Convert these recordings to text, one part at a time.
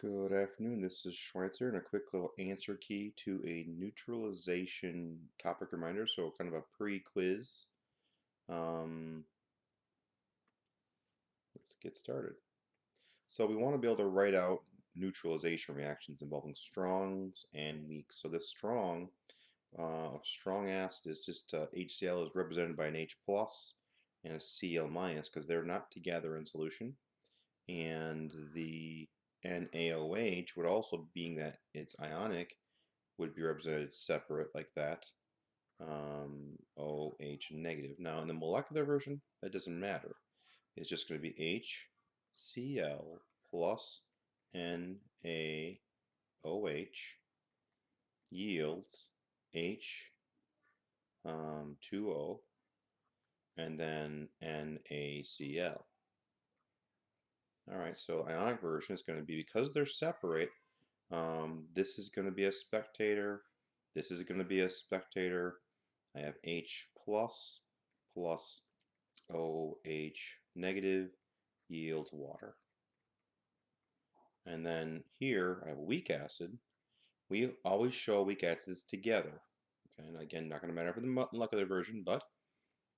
Good afternoon, this is Schweitzer and a quick little answer key to a neutralization topic reminder, so kind of a pre-quiz. Um, let's get started. So we want to be able to write out neutralization reactions involving strongs and weaks. So this strong acid is just HCl is represented by an H plus and a Cl minus because they're not together in solution. And the NaOH would also, being that it's ionic, would be represented separate like that. OH negative. Now in the molecular version, that doesn't matter. It's just going to be HCl plus NaOH yields H2O and then NaCl. Alright, so ionic version is going to be, because they're separate, this is going to be a spectator, this is going to be a spectator. I have H plus plus OH negative yields water. And then here I have a weak acid. We always show weak acids together. Okay, and again, not going to matter for the molecular version, but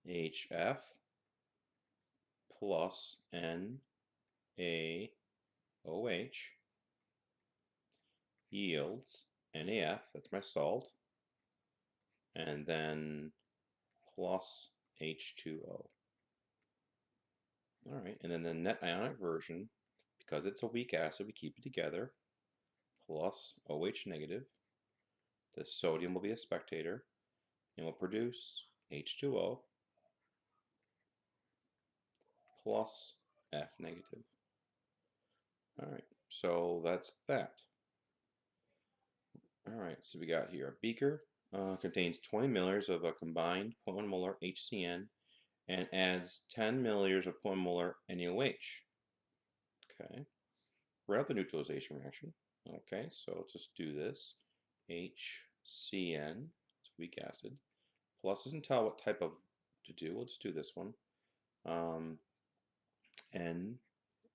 HF plus NaOH yields NaF, that's my salt, and then plus H2O. All right, and then the net ionic version, because it's a weak acid, we keep it together, plus OH negative. The sodium will be a spectator, and will produce H2O plus F negative. All right, so that's that. All right, so we got here a beaker contains 20 milliliters of a combined 0.1 molar HCN and adds 10 milliliters of 0.1 molar NaOH. Okay, we're at the neutralization reaction. Okay, so let's just do this. HCN, it's weak acid, plus doesn't tell what type of to do. We'll just do this one.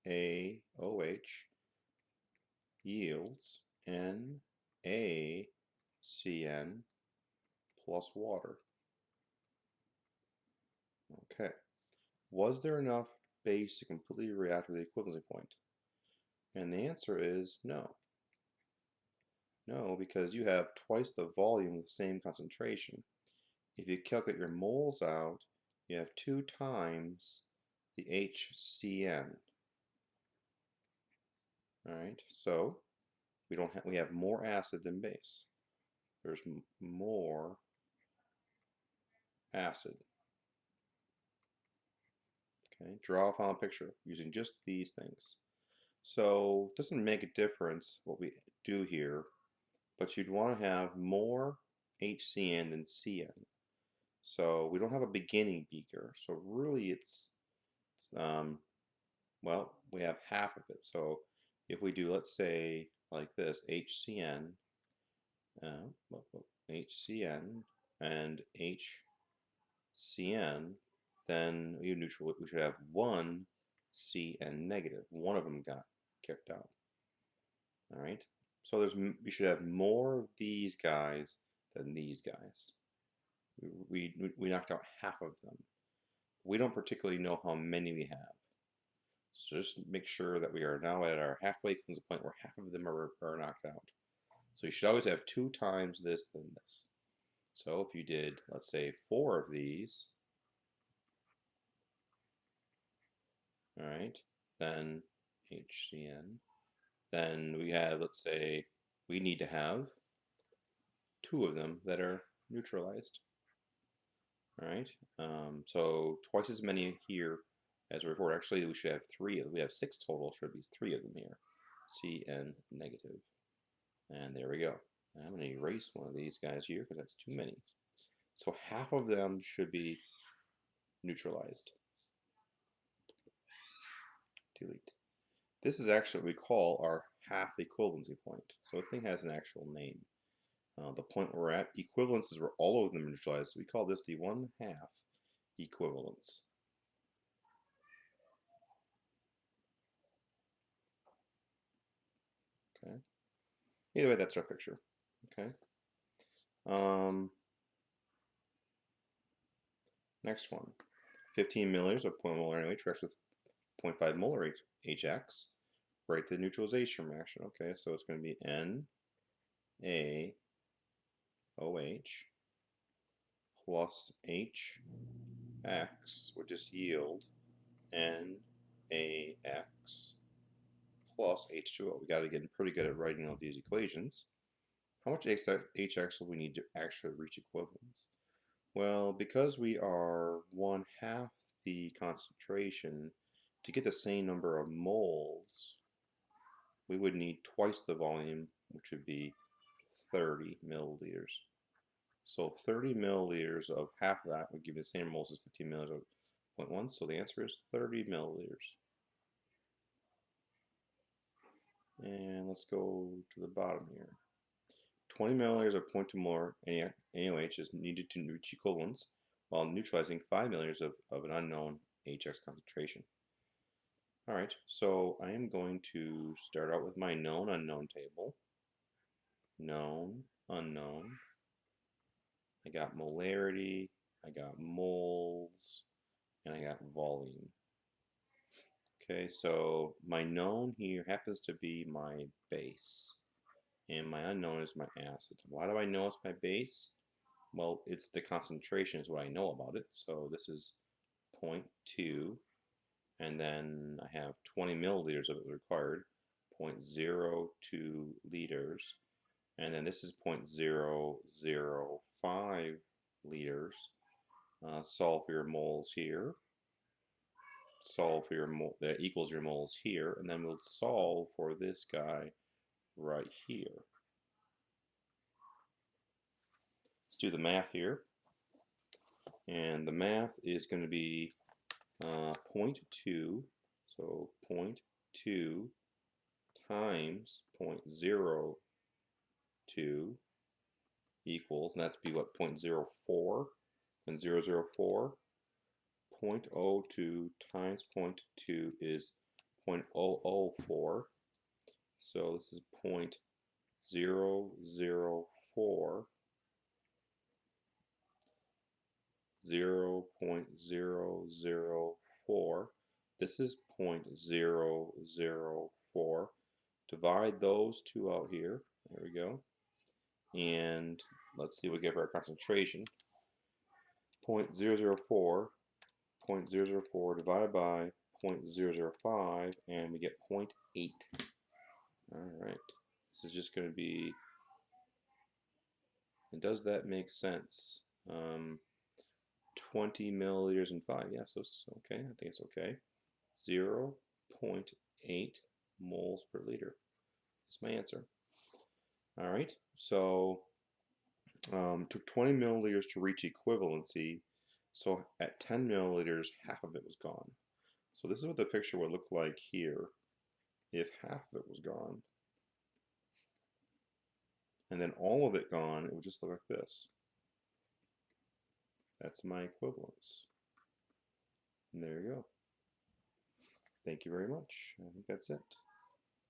NaOH yields NaCN plus water. Okay. Was there enough base to completely react with the equivalency point? And the answer is no. No, because you have twice the volume with the same concentration. If you calculate your moles out, you have 2 times the HCN. All right, so we have more acid than base. There's more acid. Okay, draw a final picture using just these things. So it doesn't make a difference what we do here, but you'd want to have more HCN than CN. So we don't have a beginning beaker. So really well, we have half of it. So if we do, let's say, like this, HCN, HCN, and HCN, then we should have one CN negative. One of them got kicked out. All right. So we should have more of these guys than these guys. We knocked out half of them. We don't particularly know how many we have. So just make sure that we are now at our halfway equivalence point where half of them are knocked out. So you should always have 2 times this than this. So if you did, let's say, 4 of these, all right, then HCN, then we have, let's say, we need to have 2 of them that are neutralized. All right, so twice as many here as before. Actually, we should have 3 of them. We have 6 total, should be 3 of them here. CN negative. And there we go. I'm going to erase one of these guys here because that's too many. So half of them should be neutralized. Delete. This is actually what we call our half equivalency point. So the thing has an actual name. The point we're at, equivalence is where all of them are neutralized. So we call this the 1/2 equivalence. Okay. Either way, that's our picture. Okay. Next one. 15 milliliters of 0.1 molar NaOH reacts with 0.5 molar HX. Write the neutralization reaction. Okay, so it's going to be NaOH plus HX would just yield NaX plus H2O. We got to get pretty good at writing all these equations. How much HX will we need to actually reach equivalence? Well, because we are 1/2 the concentration, to get the same number of moles, we would need twice the volume, which would be 30 milliliters. So 30 milliliters of half of that would give you the same moles as 15 milliliters of 0.1. So the answer is 30 milliliters. And let's go to the bottom here. 20 milliliters of 0.2 molar NaOH is needed to reach equivalence while neutralizing 5 milliliters of an unknown HX concentration. Alright, so I am going to start out with my known unknown table. Known, unknown. I got molarity, I got moles, and I got volume. Okay, so my known here happens to be my base, and my unknown is my acid. Why do I know it's my base? Well, it's the concentration is what I know about it. So this is 0.2, and then I have 20 milliliters of it required, 0.02 liters, and then this is 0.005 liters. Solve for your moles here. Solve for your that equals your moles here, and then we'll solve for this guy right here. Let's do the math here, and the math is going to be 0.2, so 0.2 times 0.02 equals, and that's be what, 0.04, and 0.004. 0.02 times 0.2 is 0.004, so this is 0.004, 0.004. This is 0.004. Divide those two out here. There we go. And let's see what we get for our concentration. 0.004, 0.004 divided by 0.005, and we get 0.8. Alright, this is just going to be, and does that make sense? 20 milliliters and 5, yeah, so it's okay, I think it's okay. 0.8 moles per liter is my answer. Alright, so took 20 milliliters to reach equivalency, so at 10 milliliters, half of it was gone. So this is what the picture would look like here if half of it was gone. And then all of it gone, it would just look like this. That's my equivalence. And there you go. Thank you very much. I think that's it.